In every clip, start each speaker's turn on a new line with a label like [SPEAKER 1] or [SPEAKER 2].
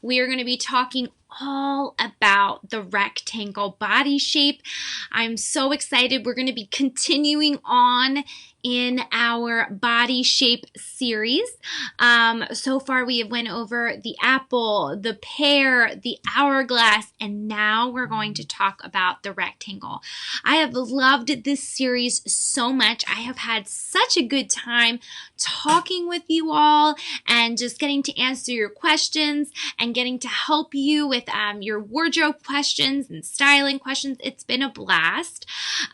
[SPEAKER 1] we are going to be talking all about the rectangle body shape. I'm so excited. We're going to be continuing on in our body shape series. So far we have went over the apple, the pear, the hourglass, and now we're going to talk about the rectangle. I have loved this series so much. I have had such a good time talking with you all and just getting to answer your questions and getting to help you with your wardrobe questions and styling questions. It's been a blast.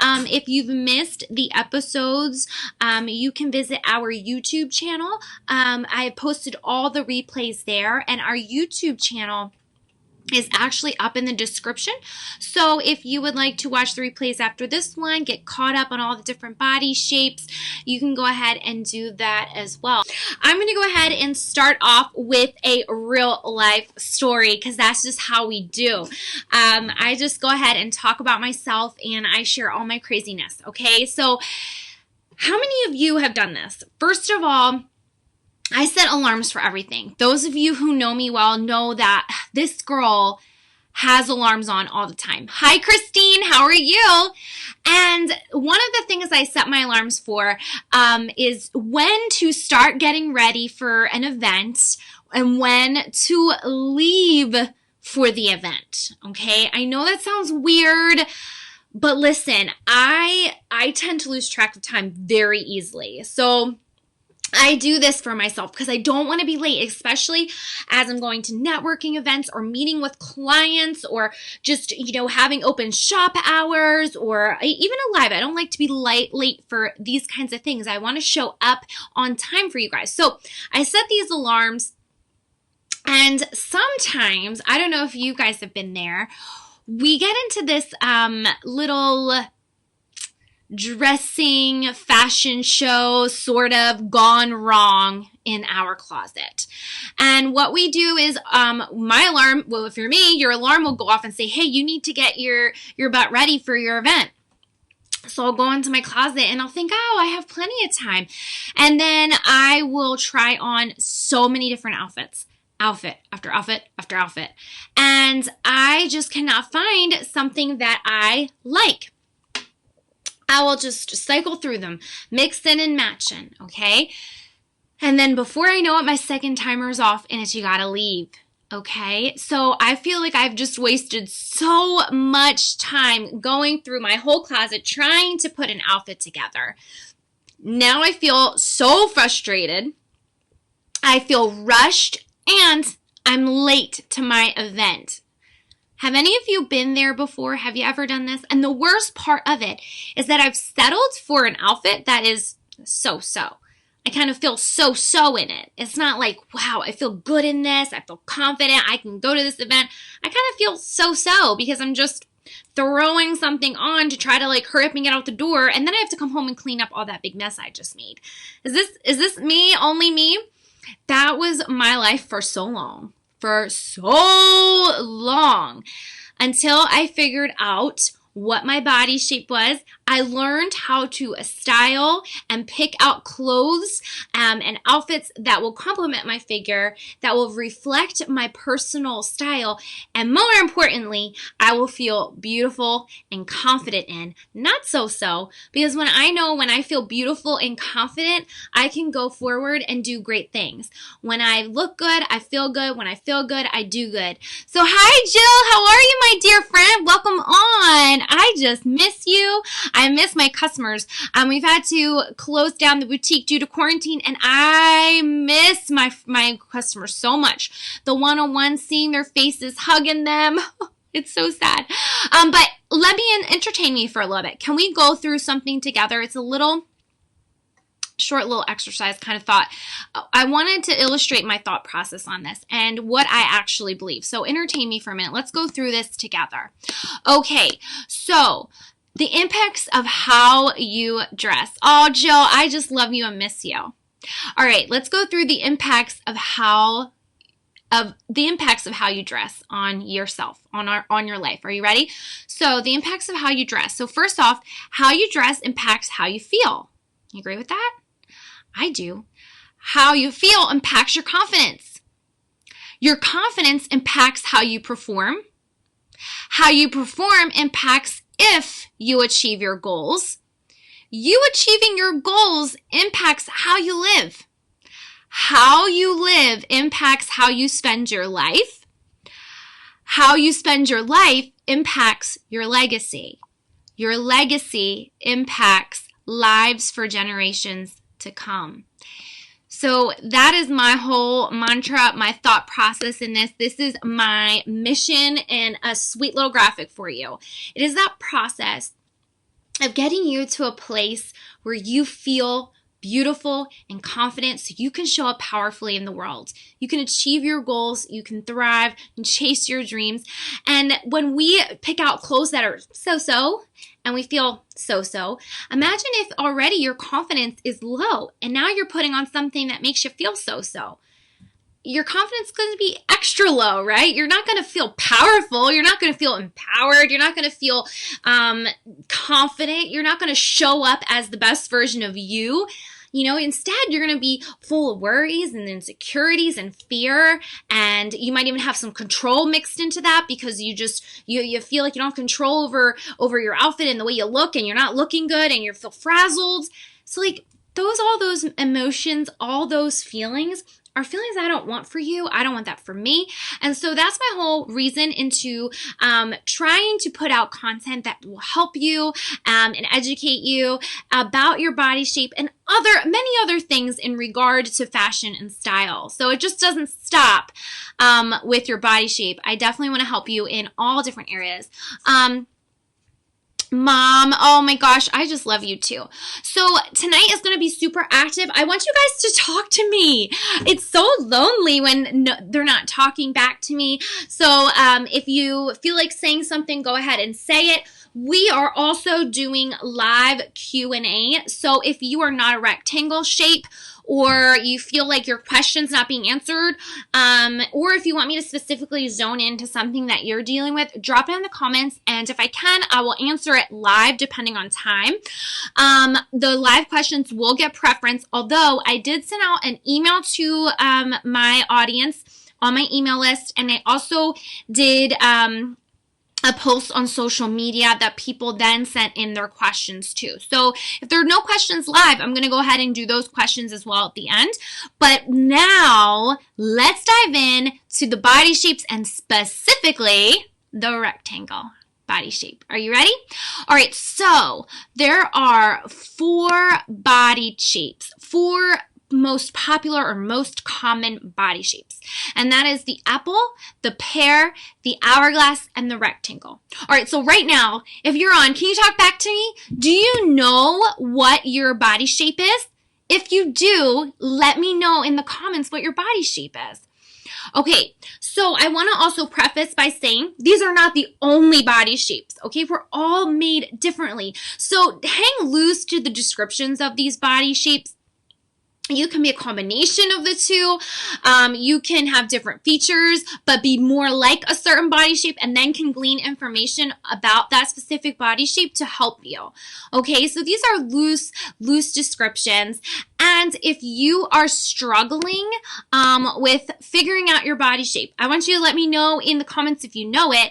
[SPEAKER 1] If you've missed the episodes, you can visit our YouTube channel. I have posted all the replays there, and our YouTube channel is actually up in the description. So if you would like to watch the replays after this one, get caught up on all the different body shapes, you can go ahead and do that as well. I'm going to go ahead and start off with a real life story because that's just how we do. I just go ahead and talk about myself and I share all my craziness. Okay, so how many of you have done this? First of all, I set alarms for everything. Those of you who know me well know that this girl has alarms on all the time. Hi, Christine. How are you? And one of the things I set my alarms for is when to start getting ready for an event and when to leave for the event. Okay? I know that sounds weird, but listen, I tend to lose track of time very easily. So I do this for myself because I don't want to be late, especially as I'm going to networking events or meeting with clients or just, having open shop hours or even a live. I don't like to be late for these kinds of things. I want to show up on time for you guys. So I set these alarms, and sometimes, I don't know if you guys have been there, we get into this little dressing fashion show sort of gone wrong in our closet. And what we do is my alarm, well, if you're me, your alarm will go off and say, hey, you need to get your butt ready for your event. So I'll go into my closet and I'll think, oh, I have plenty of time. And then I will try on so many different outfits. Outfit after outfit after outfit. And I just cannot find something that I like. I will just cycle through them, mix in and match in, okay? And then before I know it, my second timer is off and it's you gotta leave, okay? So I feel like I've just wasted so much time going through my whole closet trying to put an outfit together. Now I feel so frustrated. I feel rushed and I'm late to my event. Have any of you been there before? Have you ever done this? And the worst part of it is that I've settled for an outfit that is so-so. I kind of feel so-so in it. It's not like, wow, I feel good in this. I feel confident. I can go to this event. I kind of feel so-so because I'm just throwing something on to try to hurry up and get out the door. And then I have to come home and clean up all that big mess I just made. Is this me? Only me? That was my life for so long. For so long until I figured out what my body shape was. I learned how to style and pick out clothes and outfits that will complement my figure, that will reflect my personal style, and more importantly, I will feel beautiful and confident in, not so-so, because when I feel beautiful and confident, I can go forward and do great things. When I look good, I feel good. When I feel good, I do good. So hi, Jill. How are you, my dear friend? Welcome on. I just miss you. I miss my customers. We've had to close down the boutique due to quarantine, and I miss my customers so much. The one-on-one, seeing their faces, hugging them. It's so sad. But let me entertain me for a little bit. Can we go through something together? It's a short little exercise kind of thought. I wanted to illustrate my thought process on this and what I actually believe. So entertain me for a minute. Let's go through this together. Okay, so the impacts of how you dress. Oh, Jill, I just love you and miss you. All right, let's go through the impacts of how you dress on yourself, on your life. Are you ready? So the impacts of how you dress. So first off, how you dress impacts how you feel. You agree with that? I do. How you feel impacts your confidence. Your confidence impacts how you perform. How you perform impacts if you achieve your goals. You achieving your goals impacts how you live. How you live impacts how you spend your life. How you spend your life impacts your legacy. Your legacy impacts lives for generations to come. So that is my whole mantra, my thought process in this. This is my mission and a sweet little graphic for you. It is that process of getting you to a place where you feel beautiful and confident so you can show up powerfully in the world. You can achieve your goals, you can thrive and chase your dreams. And when we pick out clothes that are so-so and we feel so-so, imagine if already your confidence is low and now you're putting on something that makes you feel so-so. Your confidence is going to be extra low, right? You're not going to feel powerful. You're not going to feel empowered. You're not going to feel confident. You're not going to show up as the best version of you. Instead, you're going to be full of worries and insecurities and fear. And you might even have some control mixed into that because you feel like you don't have control over your outfit and the way you look, and you're not looking good and you feel frazzled. So all those emotions, all those feelings are feelings I don't want for you. I don't want that for me. And so that's my whole reason into trying to put out content that will help you and educate you about your body shape and many other things in regard to fashion and style. So it just doesn't stop with your body shape. I definitely want to help you in all different areas. Mom, oh my gosh, I just love you too. So tonight is going to be super active. I want you guys to talk to me. It's so lonely when they're not talking back to me. So if you feel like saying something, go ahead and say it. We are also doing live Q&A. So if you are not a rectangle shape, or you feel like your question's not being answered, or if you want me to specifically zone into something that you're dealing with, drop it in the comments, and if I can, I will answer it live depending on time. The live questions will get preference, although I did send out an email to my audience on my email list, and I also did a post on social media that people then sent in their questions to. So if there are no questions live, I'm going to go ahead and do those questions as well at the end. But now let's dive in to the body shapes and specifically the rectangle body shape. Are you ready? All right, so there are 4 body shapes, 4 most popular or most common body shapes. And that is the apple, the pear, the hourglass, and the rectangle. All right, so right now, if you're on, can you talk back to me? Do you know what your body shape is? If you do, let me know in the comments what your body shape is. Okay, so I want to also preface by saying these are not the only body shapes, okay? We're all made differently. So hang loose to the descriptions of these body shapes. You can be a combination of the two. You can have different features, but be more like a certain body shape and then can glean information about that specific body shape to help you. Okay, so these are loose descriptions. And if you are struggling with figuring out your body shape, I want you to let me know in the comments if you know it.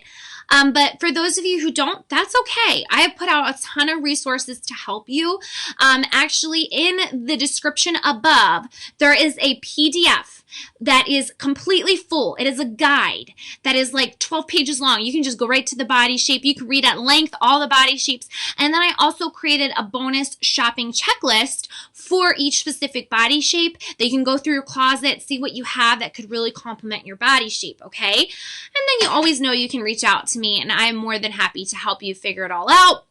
[SPEAKER 1] But for those of you who don't, that's okay. I have put out a ton of resources to help you. Actually, in the description above, there is a PDF that is completely full. It is a guide that is like 12 pages long. You can just go right to the body shape. You can read at length all the body shapes. And then I also created a bonus shopping checklist for each specific body shape that you can go through your closet, see what you have that could really complement your body shape, okay? And then you always know you can reach out to me, and I'm more than happy to help you figure it all out.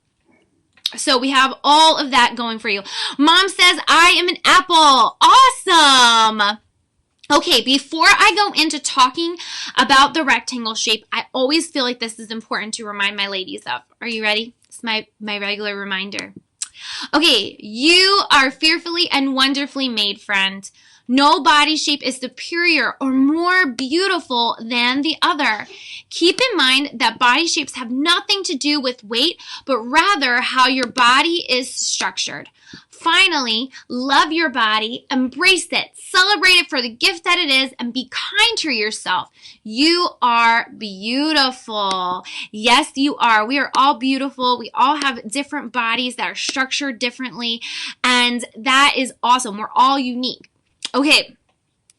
[SPEAKER 1] So we have all of that going for you. Mom says, I am an apple. Awesome. Okay, before I go into talking about the rectangle shape, I always feel like this is important to remind my ladies of. Are you ready? It's my regular reminder. Okay, you are fearfully and wonderfully made, friend. No body shape is superior or more beautiful than the other. Keep in mind that body shapes have nothing to do with weight, but rather how your body is structured. Finally, love your body, embrace it, celebrate it for the gift that it is, and be kind to yourself. You are beautiful. Yes, you are. We are all beautiful. We all have different bodies that are structured differently, and that is awesome. We're all unique. Okay.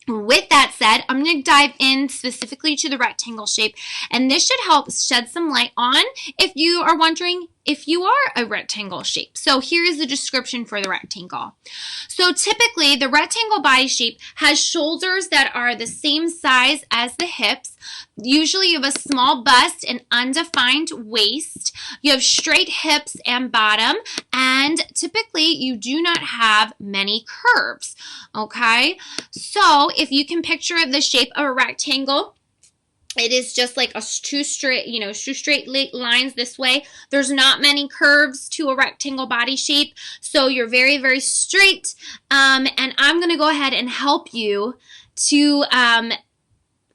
[SPEAKER 1] With that said, I'm going to dive in specifically to the rectangle shape, and this should help shed some light on if you are wondering if you are a rectangle shape. So here is the description for the rectangle. So typically, the rectangle body shape has shoulders that are the same size as the hips. Usually you have a small bust and undefined waist. You have straight hips and bottom, and typically you do not have many curves, okay? So if you can picture the shape of a rectangle, it is just like two straight lines this way. There's not many curves to a rectangle body shape, so you're very, very straight. And I'm going to go ahead and help you to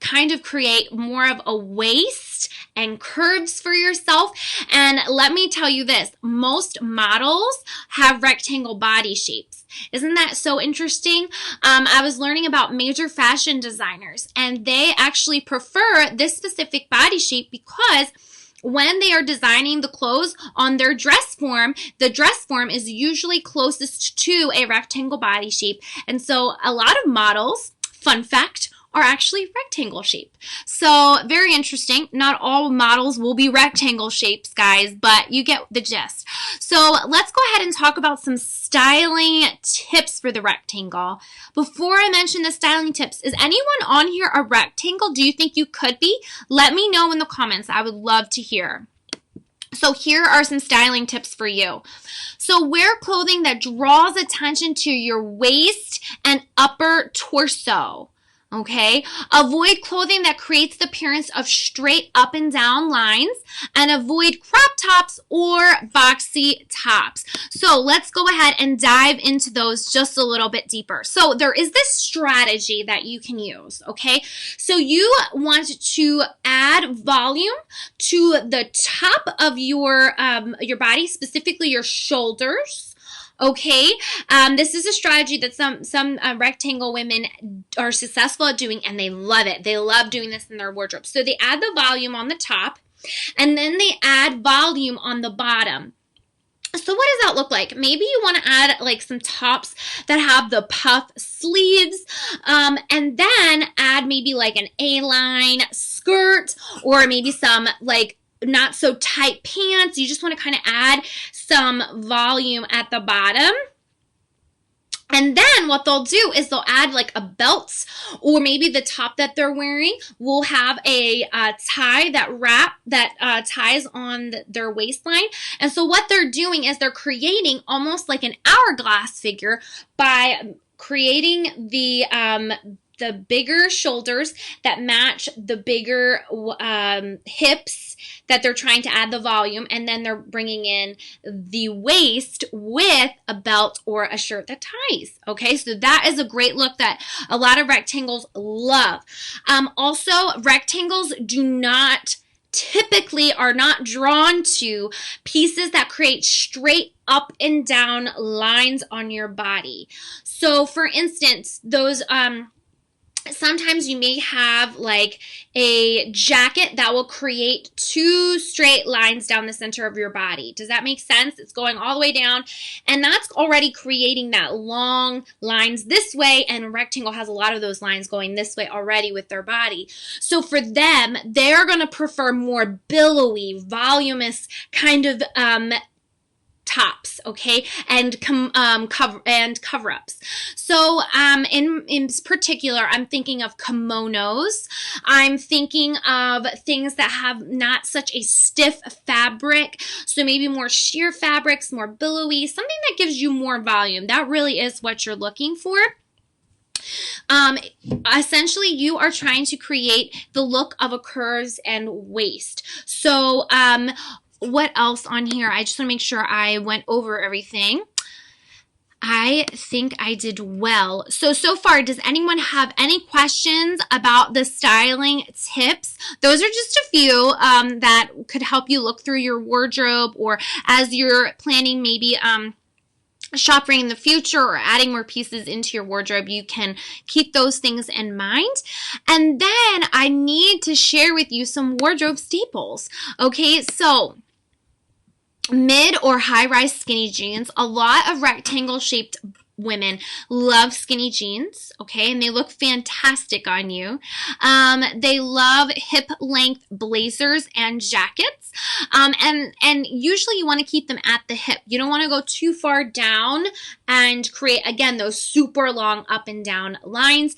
[SPEAKER 1] kind of create more of a waist and curves for yourself. And let me tell you this, most models have rectangle body shapes. Isn't that so interesting? I was learning about major fashion designers, and they actually prefer this specific body shape because when they are designing the clothes on their dress form, the dress form is usually closest to a rectangle body shape. And so a lot of models, fun fact, are actually rectangle shape. So very interesting. Not all models will be rectangle shapes, guys, but you get the gist. So let's go ahead and talk about some styling tips for the rectangle. Before I mention the styling tips, is anyone on here a rectangle? Do you think you could be? Let me know in the comments. I would love to hear. So here are some styling tips for you. So wear clothing that draws attention to your waist and upper torso. Okay, avoid clothing that creates the appearance of straight up and down lines, and avoid crop tops or boxy tops. So let's go ahead and dive into those just a little bit deeper. So there is this strategy that you can use, okay? So you want to add volume to the top of your body, specifically your shoulders. Okay, this is a strategy that some rectangle women are successful at doing, and they love it. They love doing this in their wardrobe. So they add the volume on the top, and then they add volume on the bottom. So what does that look like? Maybe you want to add like some tops that have the puff sleeves, and then add maybe like an A-line skirt, or maybe some like not so tight pants. You just want to kind of add some volume at the bottom. And then what they'll do is they'll add like a belt, or maybe the top that they're wearing will have a tie that ties on their waistline. And so what they're doing is they're creating almost like an hourglass figure by creating the bigger shoulders that match the bigger hips that they're trying to add the volume, and then they're bringing in the waist with a belt or a shirt that ties. Okay, so that is a great look that a lot of rectangles love. Also, rectangles typically are not drawn to pieces that create straight up and down lines on your body. So for instance, those sometimes you may have like a jacket that will create two straight lines down the center of your body. Does that make sense? It's going all the way down, and that's already creating that long lines this way, and a rectangle has a lot of those lines going this way already with their body. So for them, they're going to prefer more billowy, voluminous kind of tops, okay, and cover-ups. So in particular, I'm thinking of kimonos. I'm thinking of things that have not such a stiff fabric, so maybe more sheer fabrics, more billowy, something that gives you more volume. That really is what you're looking for. Essentially, you are trying to create the look of a curves and waist. So what else on here? I just want to make sure I went over everything. I think I did well. So far, does anyone have any questions about the styling tips? Those are just a few that could help you look through your wardrobe, or as you're planning maybe shop in the future or adding more pieces into your wardrobe, you can keep those things in mind. And then I need to share with you some wardrobe staples. Okay, so mid or high-rise skinny jeans. A lot of rectangle-shaped women love skinny jeans, okay, and they look fantastic on you. They love hip-length blazers and jackets, and usually you want to keep them at the hip. You don't want to go too far down and create, again, those super long up and down lines.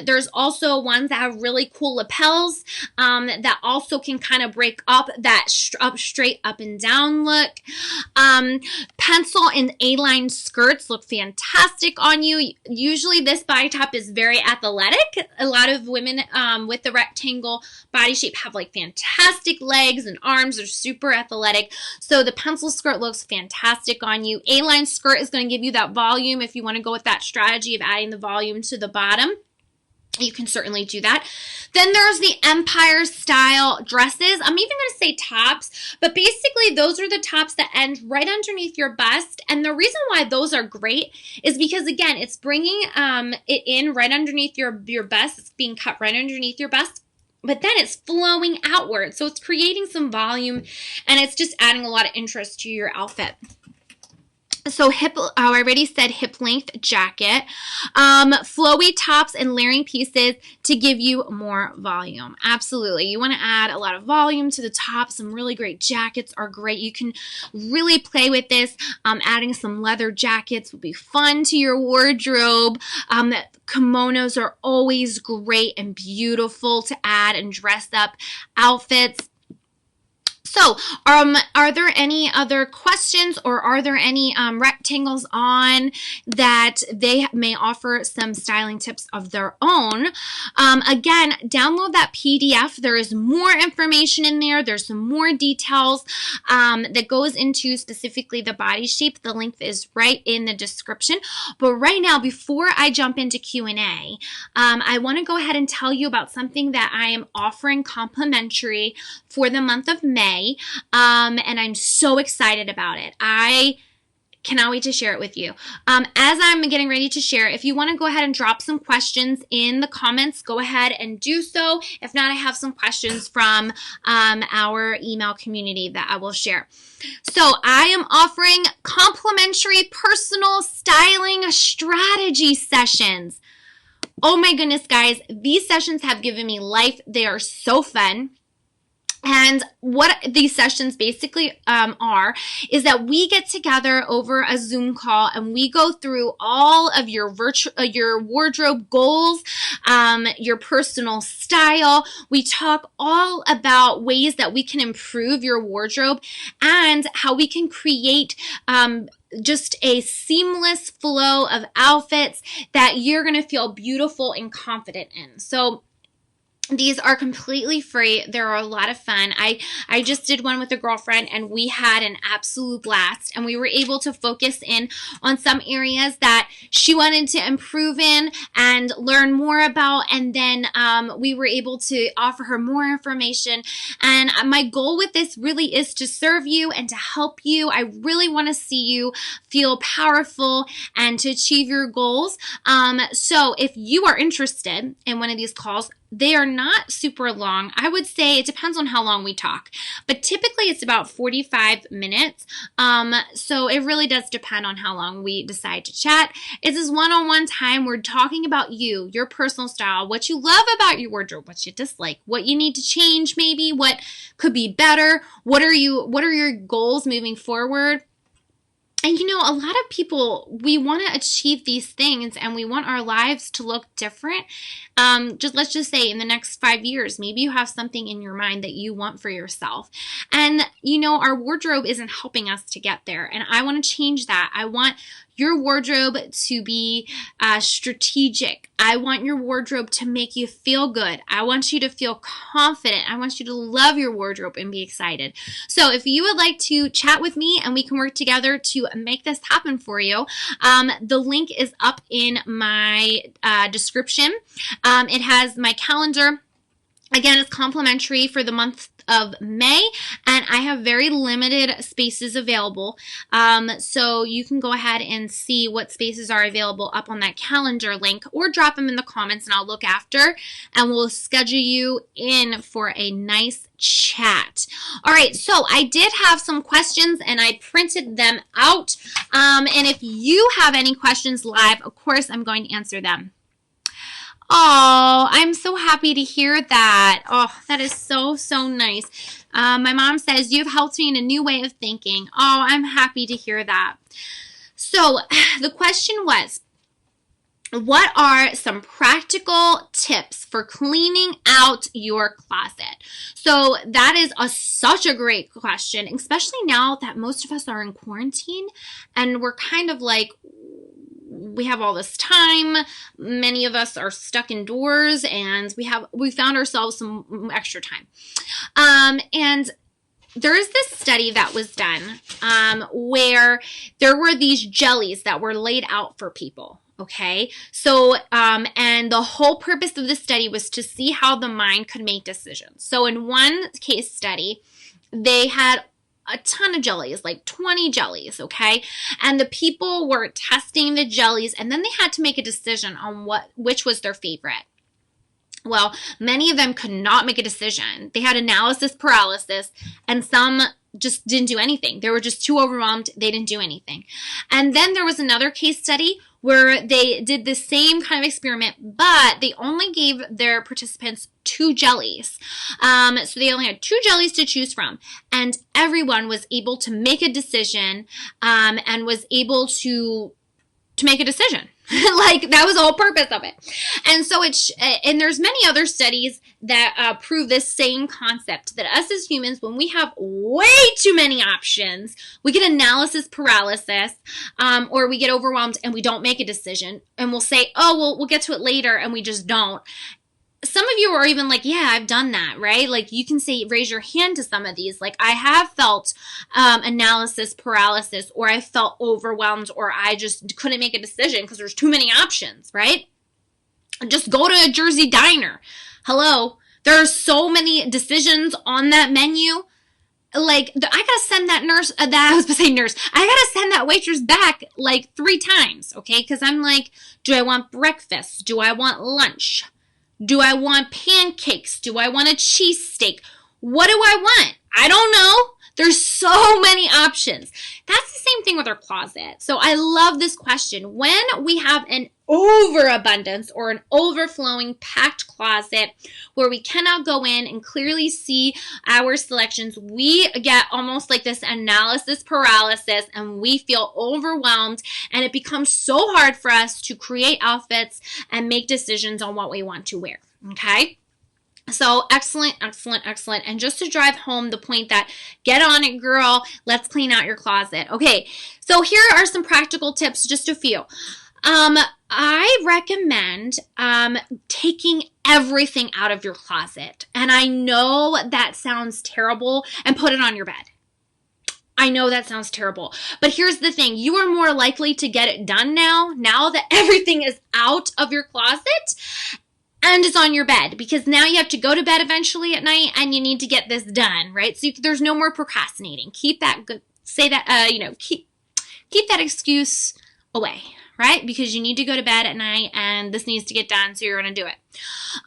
[SPEAKER 1] There's also ones that have really cool lapels that also can kind of break up that straight up and down look. Pencil and A-line skirts look fantastic on you. Usually this body type is very athletic. A lot of women with the rectangle body shape have like fantastic legs and arms. They're super athletic. So the pencil skirt looks fantastic on you. A-line skirt is going to give you that volume. If you want to go with that strategy of adding the volume to the bottom, you can certainly do that. Then there's the empire style dresses. I'm even going to say tops, but basically those are the tops that end right underneath your bust. And the reason why those are great is because, again, it's bringing it in right underneath your bust. It's being cut right underneath your bust, but then it's flowing outward. So it's creating some volume, and it's just adding a lot of interest to your outfit. So I already said hip length jacket, flowy tops and layering pieces to give you more volume. Absolutely. You want to add a lot of volume to the top. Some really great jackets are great. You can really play with this. Adding some leather jackets would be fun to your wardrobe. Kimonos are always great and beautiful to add and dress up outfits. So, are there any other questions, or are there any rectangles on that they may offer some styling tips of their own? Again, download that PDF. There is more information in there. There's some more details that goes into specifically the body shape. The link is right in the description. But right now, before I jump into Q&A, I want to go ahead and tell you about something that I am offering complimentary for the month of May. And I'm so excited about it. I cannot wait to share it with you. As I'm getting ready to share, if you want to go ahead and drop some questions in the comments, go ahead and do so. If not, I have some questions from our email community that I will share. So I am offering complimentary personal styling strategy sessions. Oh my goodness, guys. These sessions have given me life. They are so fun. And what these sessions basically are is that we get together over a Zoom call and we go through all of your wardrobe goals, your personal style. We talk all about ways that we can improve your wardrobe and how we can create just a seamless flow of outfits that you're going to feel beautiful and confident in. So these are completely free. They're a lot of fun. I just did one with a girlfriend and we had an absolute blast, and we were able to focus in on some areas that she wanted to improve in and learn more about, and then we were able to offer her more information. And my goal with this really is to serve you and to help you. I really want to see you feel powerful and to achieve your goals. So if you are interested in one of these calls, they are not super long. I would say it depends on how long we talk, but typically it's about 45 minutes. So it really does depend on how long we decide to chat. It's this one-on-one time. We're talking about you, your personal style, what you love about your wardrobe, what you dislike, what you need to change maybe, what could be better, what are your goals moving forward. And you know, a lot of people, we want to achieve these things and we want our lives to look different. Let's just say in the next 5 years, maybe you have something in your mind that you want for yourself. And you know, our wardrobe isn't helping us to get there. And I want to change that. I want your wardrobe to be strategic. I want your wardrobe to make you feel good. I want you to feel confident. I want you to love your wardrobe and be excited. So if you would like to chat with me and we can work together to make this happen for you, the link is up in my description. It has my calendar. Again, it's complimentary for the month of May, and I have very limited spaces available. So you can go ahead and see what spaces are available up on that calendar link, or drop them in the comments and I'll look after and we'll schedule you in for a nice chat. All right, so I did have some questions and I printed them out. And if you have any questions live, of course, I'm going to answer them. Oh, I'm so happy to hear that. Oh, that is so, so nice. My mom says, you've helped me in a new way of thinking. Oh, I'm happy to hear that. So the question was, what are some practical tips for cleaning out your closet? So that is such a great question, especially now that most of us are in quarantine and we're kind of like, we have all this time. Many of us are stuck indoors and we found ourselves some extra time. And there is this study that was done where there were these jellies that were laid out for people. Okay, so, and the whole purpose of the study was to see how the mind could make decisions. So in one case study, they had a ton of jellies, like 20 jellies, okay? And the people were testing the jellies, and then they had to make a decision on which was their favorite. Well, many of them could not make a decision. They had analysis paralysis, and some just didn't do anything. They were just too overwhelmed. They didn't do anything. And then there was another case study where they did the same kind of experiment, but they only gave their participants 2 jellies. So they only had 2 jellies to choose from, and everyone was able to make a decision and was able to make a decision. Like, that was the whole purpose of it. And so and there's many other studies that prove this same concept, that us as humans, when we have way too many options, we get analysis paralysis, or we get overwhelmed and we don't make a decision, and we'll say, oh, well, we'll get to it later, and we just don't. Some of you are even like, yeah, I've done that, right? Like, you can say, raise your hand to some of these. Like, I have felt analysis paralysis, or I felt overwhelmed, or I just couldn't make a decision because there's too many options, right? Just go to a Jersey diner. Hello, there are so many decisions on that menu. Like, I gotta send that nurse, I gotta send that waitress back like 3 times, okay? Because I'm like, do I want breakfast? Do I want lunch? Do I want pancakes? Do I want a cheesesteak? What do I want? I don't know. There's so many options. That's the same thing with our closet. So I love this question. When we have an overabundance or an overflowing packed closet where we cannot go in and clearly see our selections, we get almost like this analysis paralysis, and we feel overwhelmed, and it becomes so hard for us to create outfits and make decisions on what we want to wear. Okay? So excellent, excellent, excellent. And just to drive home the point that get on it, girl, let's clean out your closet. Okay, so here are some practical tips, just a few. I recommend taking everything out of your closet. And I know that sounds terrible, and put it on your bed. I know that sounds terrible, but here's the thing. You are more likely to get it done now that everything is out of your closet and it's on your bed, because now you have to go to bed eventually at night and you need to get this done, right? So there's no more procrastinating. Keep that good, say that, keep that excuse away, right? Because you need to go to bed at night and this needs to get done, so you're going to do it.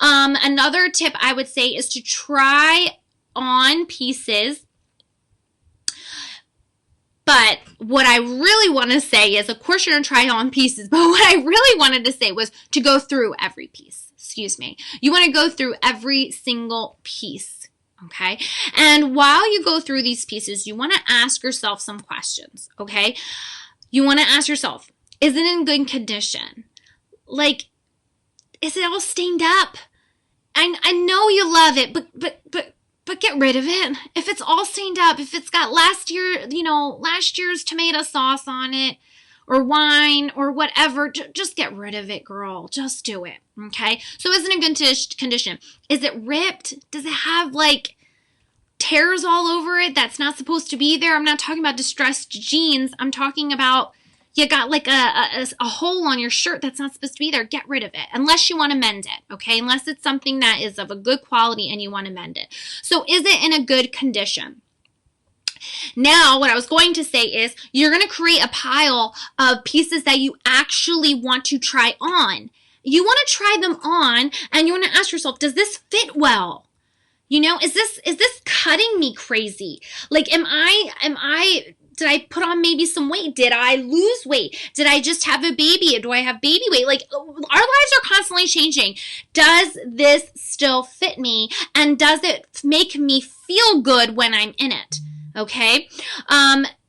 [SPEAKER 1] Another tip I would say is to try on pieces. But what I really want to say is, of course, you're going to try on pieces, but what I really wanted to say was to go through every piece. Excuse me. You want to go through every single piece, okay? And while you go through these pieces, you want to ask yourself some questions, okay? You want to ask yourself, is it in good condition? Like, is it all stained up? I know you love it, but get rid of it. If it's all stained up, if it's got last year's tomato sauce on it, or wine, or whatever, just get rid of it, girl. Just do it, okay? So is it in good condition? Is it ripped? Does it have, like, tears all over it that's not supposed to be there? I'm not talking about distressed jeans. I'm talking about you got, like, a hole on your shirt that's not supposed to be there. Get rid of it, unless you want to mend it, okay? Unless it's something that is of a good quality and you want to mend it. So is it in a good condition? Now, what I was going to say is you're going to create a pile of pieces that you actually want to try on. You want to try them on, and you want to ask yourself, does this fit well? You know, is this cutting me crazy? Like, did I put on maybe some weight? Did I lose weight? Did I just have a baby? Do I have baby weight? Like, our lives are constantly changing. Does this still fit me? And does it make me feel good when I'm in it? Okay?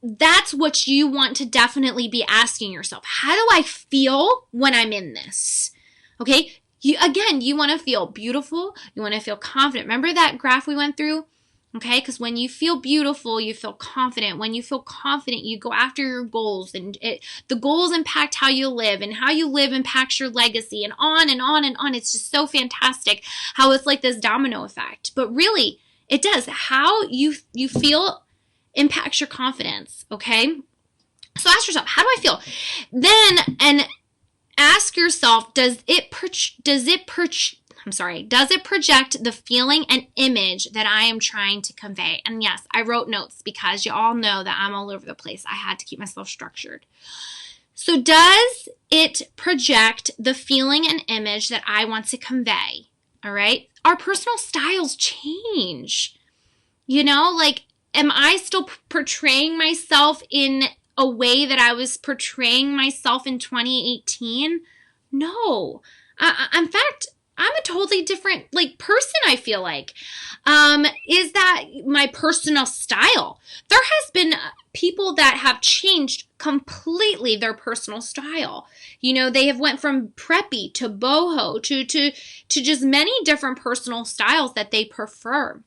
[SPEAKER 1] That's what you want to definitely be asking yourself. How do I feel when I'm in this? Okay? You want to feel beautiful. You want to feel confident. Remember that graph we went through? Okay, because when you feel beautiful, you feel confident. When you feel confident, you go after your goals. And the goals impact how you live. And how you live impacts your legacy. And on and on and on. It's just so fantastic how it's like this domino effect. But really, it does. How you feel impacts your confidence. Okay? So ask yourself, how do I feel? Then, and ask yourself, does it project the feeling and image that I am trying to convey? And yes, I wrote notes because you all know that I'm all over the place. I had to keep myself structured. So does it project the feeling and image that I want to convey? All right. Our personal styles change. You know, like, am I still portraying myself in a way that I was portraying myself in 2018? No. In fact, I'm a totally different person, I feel like. Is that my personal style? There has been people that have changed completely their personal style. You know, they have went from preppy to boho to just many different personal styles that they prefer.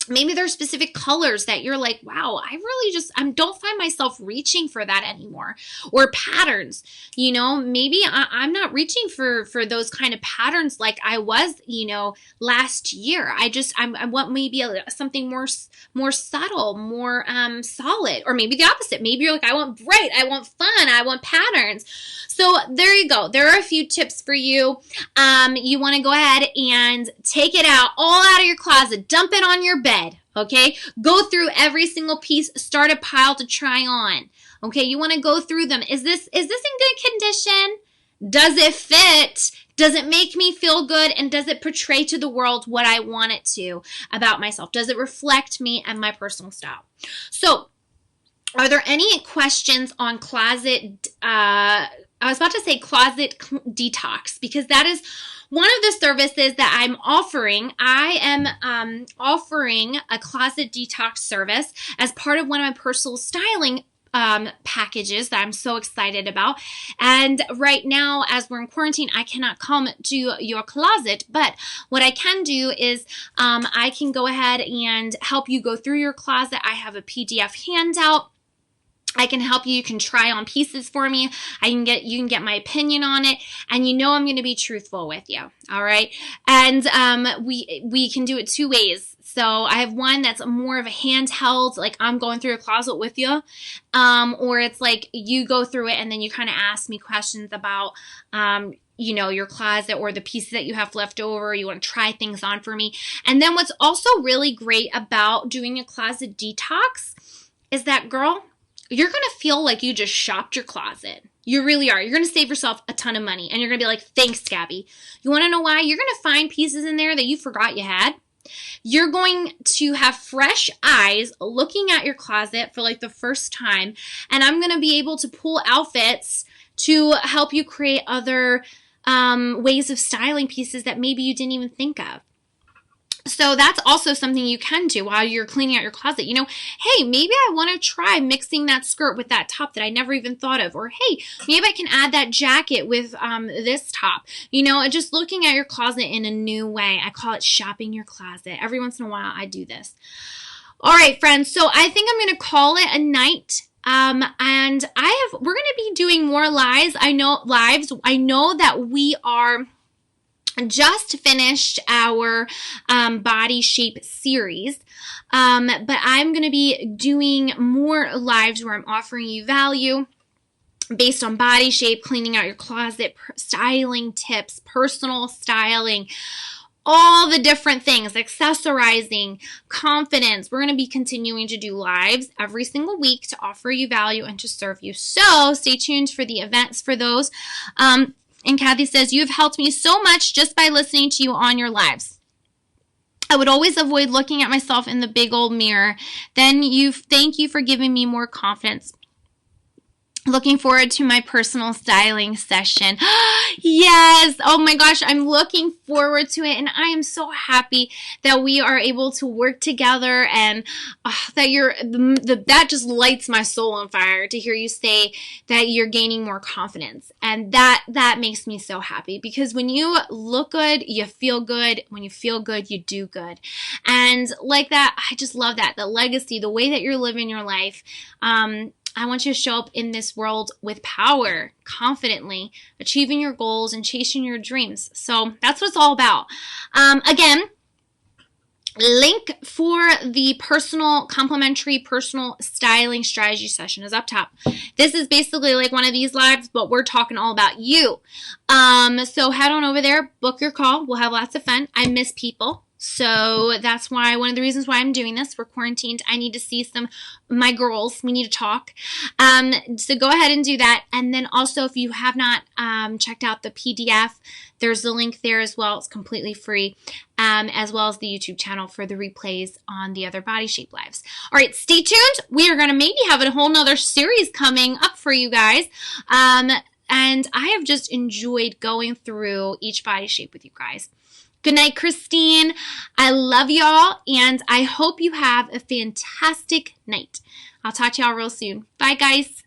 [SPEAKER 1] Maybe there's specific colors that you're like, wow, I really don't find myself reaching for that anymore. Or patterns, you know, maybe I'm not reaching for those kind of patterns like I was, you know, last year. I want maybe something more subtle, more solid. Or maybe the opposite. Maybe you're like, I want bright, I want fun, I want patterns. So there you go. There are a few tips for you. You want to go ahead and take it all out of your closet, dump it on your bed. Okay, go through every single piece, start a pile to try on. Okay, you want to go through them. Is this in good condition? Does it fit? Does it make me feel good? And does it portray to the world what I want it to about myself? Does it reflect me and my personal style? So, are there any questions on closet? I was about to say closet detox, because that is one of the services that I'm offering. I am offering a closet detox service as part of one of my personal styling packages that I'm so excited about. And right now, as we're in quarantine, I cannot come to your closet, but what I can do is I can go ahead and help you go through your closet. I have a PDF handout. I can help you. You can try on pieces for me. You can get my opinion on it, and you know I'm going to be truthful with you. All right, and we can do it two ways. So I have one that's more of a handheld, like I'm going through a closet with you, or it's like you go through it and then you kind of ask me questions about you know, your closet or the pieces that you have left over. You want to try things on for me. And then what's also really great about doing a closet detox is that, girl, you're going to feel like you just shopped your closet. You really are. You're going to save yourself a ton of money. And you're going to be like, thanks, Gabby. You want to know why? You're going to find pieces in there that you forgot you had. You're going to have fresh eyes looking at your closet for like the first time. And I'm going to be able to pull outfits to help you create other ways of styling pieces that maybe you didn't even think of. So that's also something you can do while you're cleaning out your closet. You know, hey, maybe I want to try mixing that skirt with that top that I never even thought of. Or, hey, maybe I can add that jacket with this top. You know, just looking at your closet in a new way. I call it shopping your closet. Every once in a while, I do this. All right, friends. So I think I'm going to call it a night. And we're going to be doing more lives. I know that we are just finished our body shape series, but I'm going to be doing more lives where I'm offering you value based on body shape, cleaning out your closet, styling tips, personal styling, all the different things, accessorizing, confidence. We're going to be continuing to do lives every single week to offer you value and to serve you. So stay tuned for the events for those. And Kathy says, you have helped me so much just by listening to you on your lives. I would always avoid looking at myself in the big old mirror. Thank you for giving me more confidence. Looking forward to my personal styling session. Yes. Oh my gosh. I'm looking forward to it. And I am so happy that we are able to work together and that just lights my soul on fire to hear you say that you're gaining more confidence. And that makes me so happy, because when you look good, you feel good. When you feel good, you do good. And like that, I just love that. The legacy, the way that you're living your life, I want you to show up in this world with power, confidently, achieving your goals and chasing your dreams. So that's what it's all about. Again, link for the complimentary personal styling strategy session is up top. This is basically like one of these lives, but we're talking all about you. So head on over there, book your call. We'll have lots of fun. I miss people. So that's why, one of the reasons why I'm doing this. We're quarantined. I need to see my girls. We need to talk. So go ahead and do that. And then also, if you have not checked out the PDF, there's the link there as well. It's completely free, as well as the YouTube channel for the replays on the other body shape lives. All right, stay tuned. We are going to maybe have a whole nother series coming up for you guys. And I have just enjoyed going through each body shape with you guys. Good night, Christine. I love y'all, and I hope you have a fantastic night. I'll talk to y'all real soon. Bye, guys.